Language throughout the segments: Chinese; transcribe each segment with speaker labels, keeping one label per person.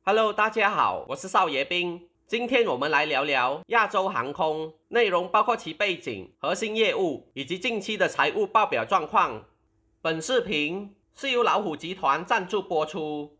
Speaker 1: Hello， 大家好，我是少爷兵。今天我们来聊聊亚洲航空，内容包括其背景、核心业务以及近期的财务报表状况。本视频是由老虎集团赞助播出。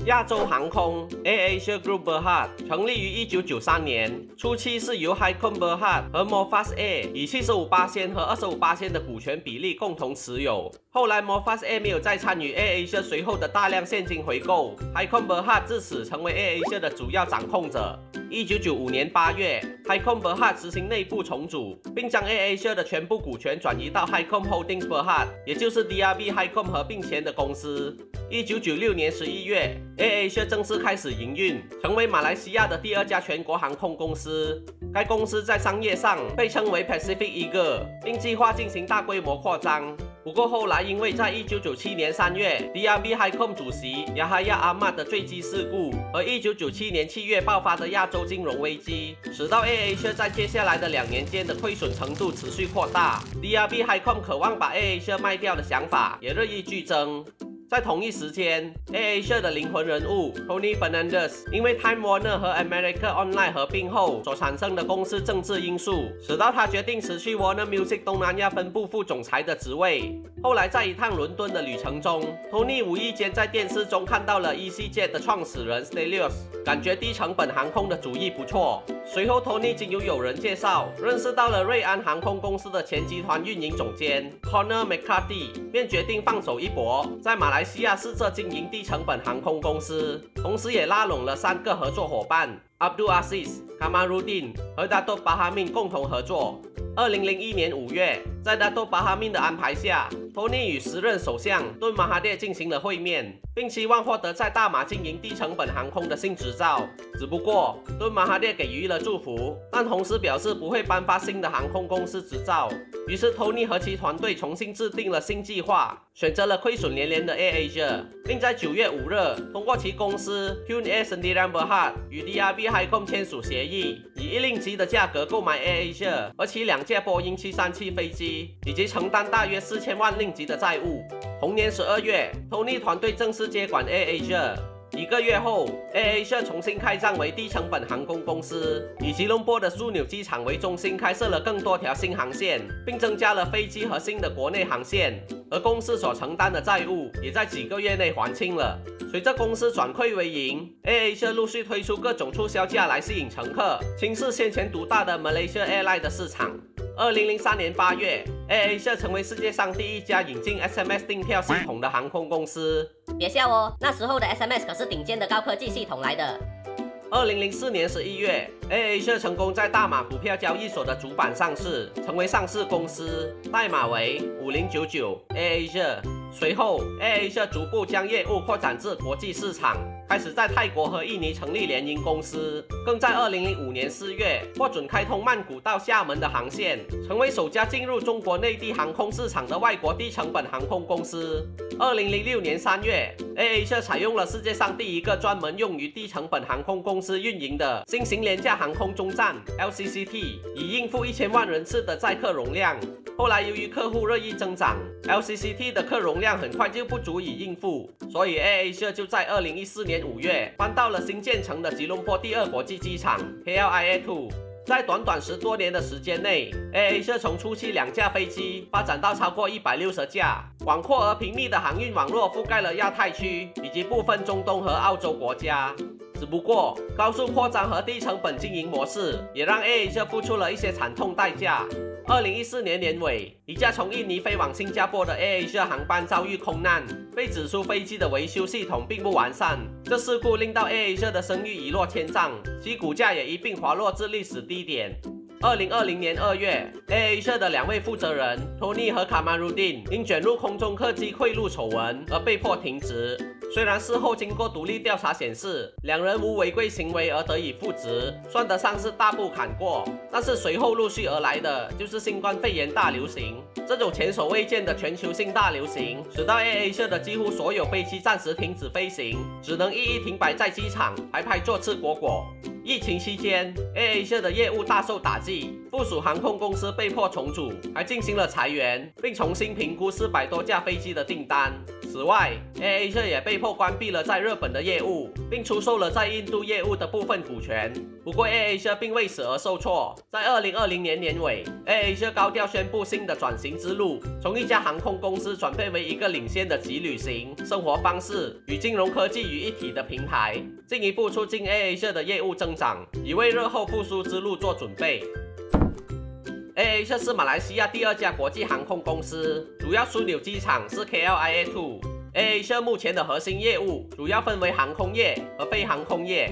Speaker 1: 亚洲航空 AirAsia Group Berhad 成立于1993年，初期是由 Haicom Berhad 和 Mofas Air 以75%和25%的股权比例共同持有。后来 Mofas Air 没有再参与 AirAsia 随后的大量现金回购 ，Haicom Berhad 自此成为 AirAsia 的主要掌控者。1995年8月 ，Haicom Berhad 实行内部重组，并将 AirAsia 的全部股权转移到 Haicom Holdings Berhad， 也就是 DRB Haicom 合并前的公司。1996年11月 ，AirAsia 正式开始营运，成为马来西亚的第2家全国航空公司。该公司在商业上被称为 Pacific Eagle， 并计划进行大规模扩张。不过后来因为在1997年3月 ，DRB Haicom 主席雅哈亚阿玛的坠机事故和1997年7月爆发的亚洲金融危机，使到 AirAsia 在接下来的2年间的亏损程度持续扩大。DRB Haicom 渴望把 AirAsia 卖掉的想法也日益剧增。在同一时间 ，AirAsia 的灵魂人物 Tony Fernandes 因为 Time Warner 和 America Online 合并后所产生的公司政治因素，使到他决定辞去 Warner Music 东南亚分部副总裁的职位。后来在一趟伦敦的旅程中 ，Tony 无意间在电视中看到了 EasyJet 的创始人 Stelios， 感觉低成本航空的主意不错。随后 Tony 经由友人介绍，认识到了瑞安航空公司的前集团运营总监 Connor McCarthy， 便决定放手一搏，在马来西亚试着经营低成本航空公司，同时也拉拢了3个合作伙伴 Abdul Aziz、Kamaruddin 和 Dato' Bahamin 共同合作。2001年5月，在 Dato' Bahamin 的安排下，Tony 与时任首相敦马哈迪进行了会面，并期望获得在大马经营低成本航空的新执照。只不过，敦马哈迪给予了祝福，但同时表示不会颁发新的航空公司执照。于是 Tony 和其团队重新制定了新计划，选择了亏损连连的 AirAsia， 并在9月5日通过其公司 Tun Air Sdn Bhd 与 DRB Haicom 签署协议，以1令吉的价格购买 AirAsia 和其2架波音737飞机，以及承担大约4000万令吉的债务。同年12月 ，Tony 团队正式接管 AirAsia。1个月后 ，AirAsia 重新开张为低成本航空公司，以吉隆坡的枢纽机场为中心，开设了更多条新航线，并增加了飞机和新的国内航线。而公司所承担的债务也在几个月内还清了。随着公司转亏为盈 ，AirAsia 陆续推出各种促销价来吸引乘客，轻视先前独大的 Malaysia Airlines 的市场。2003年8月 ，AirAsia 成为世界上第1家引进 SMS 订票系统的航空公司。
Speaker 2: 别笑哦，那时候的 SMS 可是顶尖的高科技系统来的。
Speaker 1: 2004年11月 ，AirAsia 成功在大马股票交易所的主板上市，成为上市公司，代码为5099 AirAsia。随后 ，AirAsia 逐步将业务扩展至国际市场，开始在泰国和印尼成立联营公司，更在2005年4月获准开通曼谷到厦门的航线，成为首家进入中国内地航空市场的外国低成本航空公司。2006年3月 ，AirAsia 采用了世界上第1个专门用于低成本航空公司运营的新型廉价航空中站 LCCT， 以应付1000万人次的载客容量。后来由于客户日益增长 ，LCCT 的客容量很快就不足以应付，所以 AirAsia 就在2014年5月搬到了新建成的吉隆坡第2国际机场 KLIA2。在短短10多年的时间内 ，AirAsia 从初期2架飞机发展到超过160架，广阔而频密的航运网络覆盖了亚太区以及部分中东和澳洲国家。只不过，高速扩张和低成本经营模式也让 AirAsia 付出了一些惨痛代价。2014年年尾，一架从印尼飞往新加坡的 AirAsia 航班遭遇空难，被指出飞机的维修系统并不完善。这事故令到 AirAsia 的声誉一落千丈，其股价也一并滑落至历史低点。2020年2月 ，AirAsia 的2位负责人 Tony 和 Kamaruddin 因卷入空中客机贿赂丑闻而被迫停职。虽然事后经过独立调查显示，2人无违规行为而得以复职，算得上是大步坎过，但是随后陆续而来的就是新冠肺炎大流行。这种前所未见的全球性大流行，使到 AirAsia 的几乎所有飞机暂时停止飞行，只能一一停摆在机场，排排坐吃果果。疫情期间 ，AirAsia 的业务大受打击，附属航空公司被迫重组，还进行了裁员，并重新评估400多架飞机的订单。此外 ，AirAsia 也被迫迫关闭了在日本的业务，并出售了在印度业务的部分股权。不过 AirAsia 并未死而受挫，在2020年年尾 ，AirAsia 高调宣布新的转型之路，从一家航空公司转变为一个领先的集旅行、生活方式与金融科技于一体的平台，进一步促进 AirAsia 的业务增长，以为日后复苏之路做准备。AirAsia 是马来西亚第2家国际航空公司，主要枢纽机场是 KLIA2。AirAsia 目前的核心业务主要分为航空业和非航空业。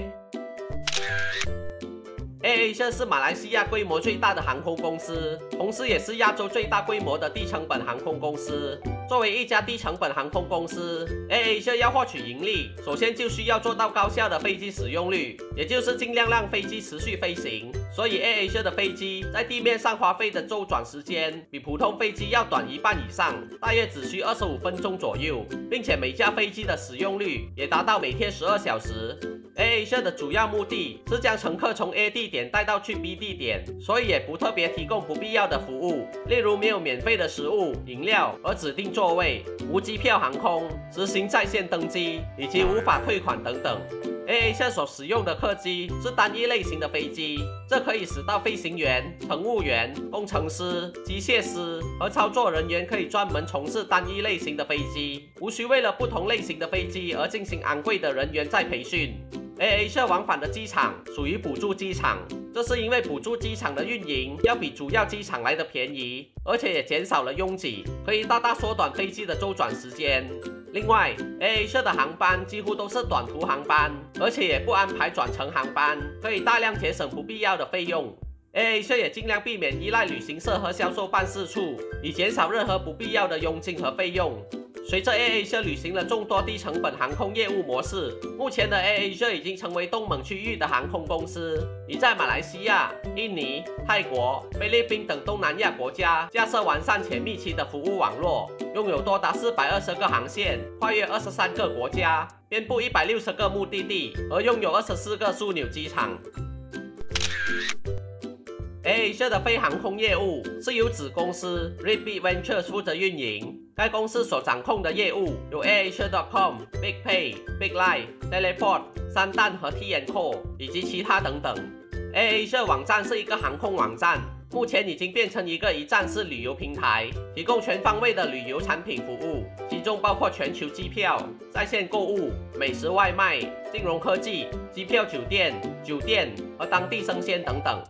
Speaker 1: AirAsia 是马来西亚规模最大的航空公司，同时也是亚洲最大规模的低成本航空公司。作为一家低成本航空公司 ，AirAsia 要获取盈利，首先就需要做到高效的飞机使用率，也就是尽量让飞机持续飞行。所以 AirAsia 的飞机在地面上花费的周转时间比普通飞机要短1半以上，大约只需25分钟左右，并且每架飞机的使用率也达到每天12小时。AirAsia 的主要目的是将乘客从 A 地点带到去 B 地点，所以也不特别提供不必要的服务，例如没有免费的食物、饮料和指定座位、无机票航空、执行在线登机以及无法退款等等。AirAsia 所使用的客机是单一类型的飞机，这可以使到飞行员、乘务员、工程师、机械师和操作人员可以专门从事单一类型的飞机，无需为了不同类型的飞机而进行昂贵的人员再培训。AirAsia 往返的机场属于补助机场，这是因为补助机场的运营要比主要机场来的便宜，而且也减少了拥挤，可以大大缩短飞机的周转时间。另外 ，AirAsia 的航班几乎都是短途航班，而且也不安排转乘航班，可以大量节省不必要的费用。AirAsia 也尽量避免依赖旅行社和销售办事处，以减少任何不必要的佣金和费用。随着 AirAsia 履行了众多低成本航空业务模式，目前的 AirAsia 已经成为东盟区域的航空公司，已在马来西亚、印尼、泰国、菲律宾等东南亚国家架设完善且密集的服务网络，拥有多达420个航线，跨越23个国家，遍布160个目的地，而拥有24个枢纽机场。AirAsia 的非航空业务是由子公司 Redbit Ventures 负责运营。该公司所掌控的业务有 AirAsia.com、BigPay、BigLife、Teleport、3Dan和 T&Co 以及其他等等。AirAsia 网站是一个航空网站，目前已经变成一个一站式旅游平台，提供全方位的旅游产品服务，其中包括全球机票、在线购物、美食外卖、金融科技、机票酒店和当地生鲜等等。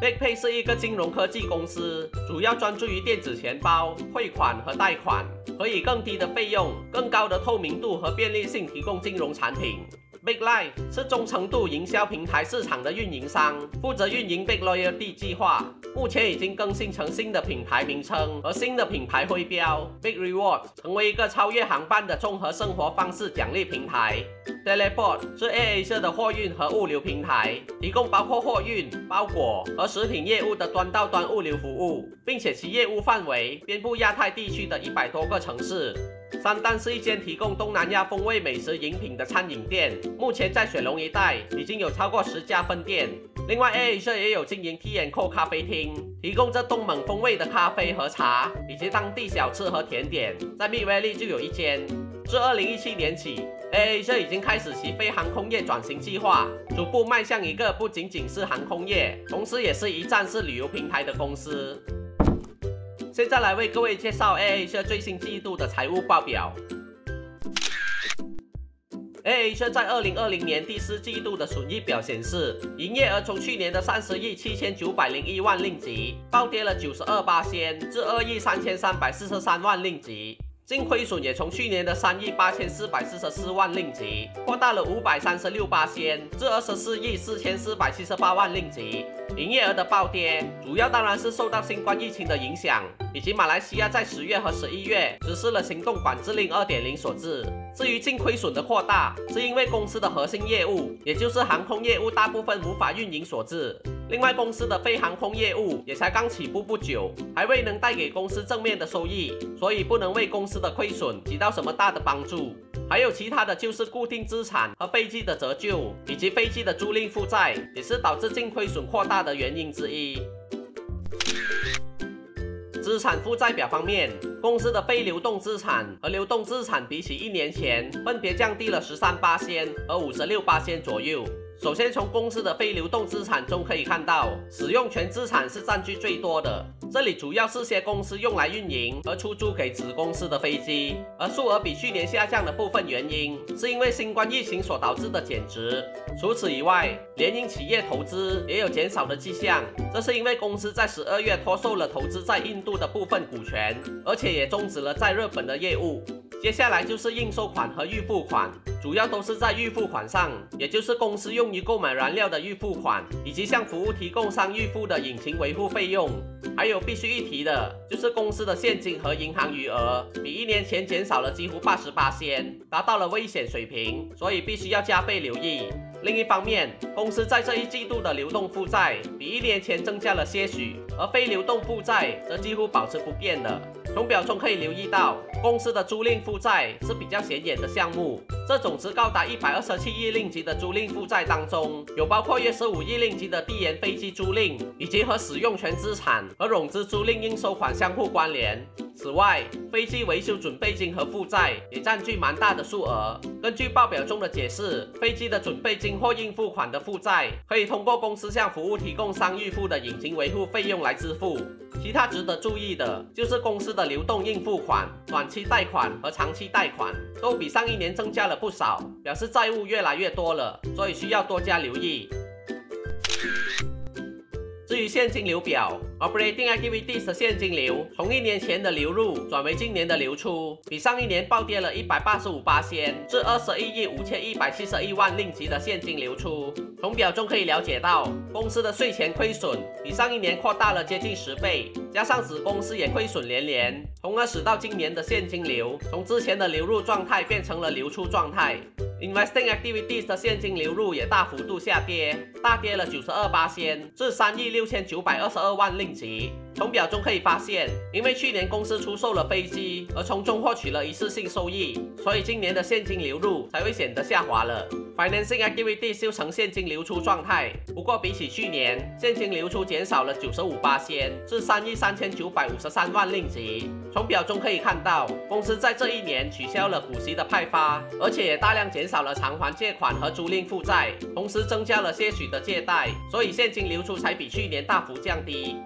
Speaker 1: BigPay 是一个金融科技公司，主要专注于电子钱包、汇款和贷款，可以更低的费用、更高的透明度和便利性提供金融产品。BigLife 是中程度营销平台市场的运营商，负责运营 Big Loyalty 计划，目前已经更新成新的品牌名称和新的品牌徽标 Big Rewards， 成为一个超越航班的综合生活方式奖励平台。Teleport 是 AirAsia 的货运和物流平台，提供包括货运、包裹和食品业务的端到端物流服务，并且其业务范围遍布亚太地区的100多个城市。3Dan是一间提供东南亚风味美食饮品的餐饮店，目前在雪隆一带已经有超过10家分店。另外 ，AirAsia 也有经营 T&Co 咖啡厅，提供着东盟风味的咖啡和茶，以及当地小吃和甜点。在 Mid Valley 就有一间。自2017年起 ，AirAsia 已经开始其非航空业转型计划，逐步迈向一个不仅仅是航空业，同时也是一站式旅游平台的公司。现在来为各位介绍 AirAsia 最新季度的财务报表。AirAsia 在2020年第4季度的损益表显示，营业额从去年的30亿7901万令吉暴跌了92%至2亿3343万令吉。净亏损也从去年的3亿8444万令吉扩大了536%至24亿4478万令吉。营业额的暴跌主要当然是受到新冠疫情的影响，以及马来西亚在10月和11月实施了行动管制令 2.0 所致。至于净亏损的扩大，是因为公司的核心业务，也就是航空业务大部分无法运营所致。另外，公司的非航空业务也才刚起步不久，还未能带给公司正面的收益，所以不能为公司的亏损起到什么大的帮助。还有其他的就是固定资产和飞机的折旧，以及飞机的租赁负债，也是导致净亏损扩大的原因之一。资产负债表方面公司的非流动资产和流动资产比起1年前分别降低了13%和56%左右。首先，从公司的非流动资产中可以看到，使用权资产是占据最多的。这里主要是些公司用来运营和出租给子公司的飞机，而数额比去年下降的部分原因，是因为新冠疫情所导致的减值。除此以外，联营企业投资也有减少的迹象，这是因为公司在12月脱售了投资在印度的部分股权，而且也终止了在日本的业务。接下来就是应收款和预付款，主要都是在预付款上，也就是公司用于购买燃料的预付款，以及向服务提供商预付的引擎维护费用。还有必须一提的，就是公司的现金和银行余额比1年前减少了几乎80%，达到了危险水平，所以必须要加倍留意。另一方面，公司在这一季度的流动负债比1年前增加了些许，而非流动负债则几乎保持不变的。从表中可以留意到，公司的租赁负债是比较显眼的项目。这总值高达127亿令吉的租赁负债当中，有包括约15亿令吉的递延飞机租赁，以及和使用权资产和融资租赁应收款相互关联。此外，飞机维修准备金和负债也占据蛮大的数额。根据报表中的解释，飞机的准备金或应付款的负债可以通过公司向服务提供商预付的引擎维护费用来支付。其他值得注意的就是公司的流动应付款、短期贷款和长期贷款都比上一年增加了不少，表示债务越来越多了，所以需要多加留意。至于现金流表 ，Operating Activities 的现金流从1年前的流入转为今年的流出，比上一年暴跌了185%，至21亿5171万令吉的现金流出。从表中可以了解到，公司的税前亏损比上一年扩大了接近10倍，加上子公司也亏损连连，从而使到今年的现金流从之前的流入状态变成了流出状态。Investing Activities 的现金流入也大幅度下跌，大跌了92%，至3亿6922万令吉。从表中可以发现，因为去年公司出售了飞机，而从中获取了一次性收益，所以今年的现金流入才会显得下滑了。Financing Activities 又呈现金流出状态，不过比起去年，现金流出减少了95%，至3亿3953万令吉。从表中可以看到，公司在这一年取消了股息的派发，而且也大量减少了偿还借款和租赁负债，同时增加了些许的借贷，所以现金流出才比去年大幅降低。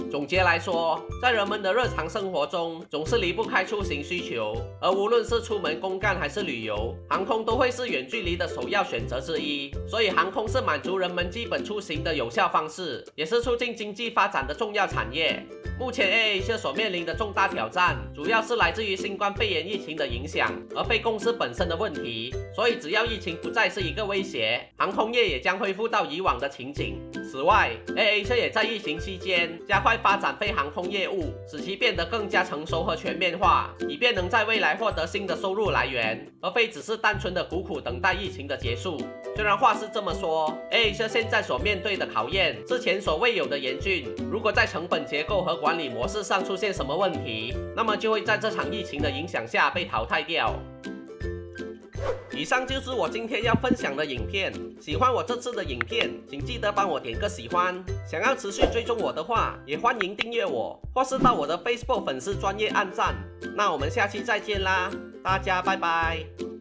Speaker 1: 总结来说，在人们的日常生活中，总是离不开出行需求，而无论是出门公干还是旅游，航空都会是远距离的首要选择之一。所以，航空是满足人们基本出行的有效方式，也是促进经济发展的重要产业。目前 AirAsia 所面临的重大挑战，主要是来自于新冠肺炎疫情的影响，而非公司本身的问题。所以，只要疫情不再是一个威胁，航空业也将恢复到以往的情景。此外 ，AirAsia 也在疫情期间加快发展非航空业务，使其变得更加成熟和全面化，以便能在未来获得新的收入来源，而非只是单纯的苦苦等待疫情的结束。虽然话是这么说 ，AirAsia 现在所面对的考验是前所未有的严峻。如果在成本结构和管理模式上出现什么问题，那么就会在这场疫情的影响下被淘汰掉。以上就是我今天要分享的影片。喜欢我这次的影片，请记得帮我点个喜欢。想要持续追踪我的话，也欢迎订阅我，或是到我的 Facebook 粉丝专页按赞。那我们下期再见啦，大家拜拜。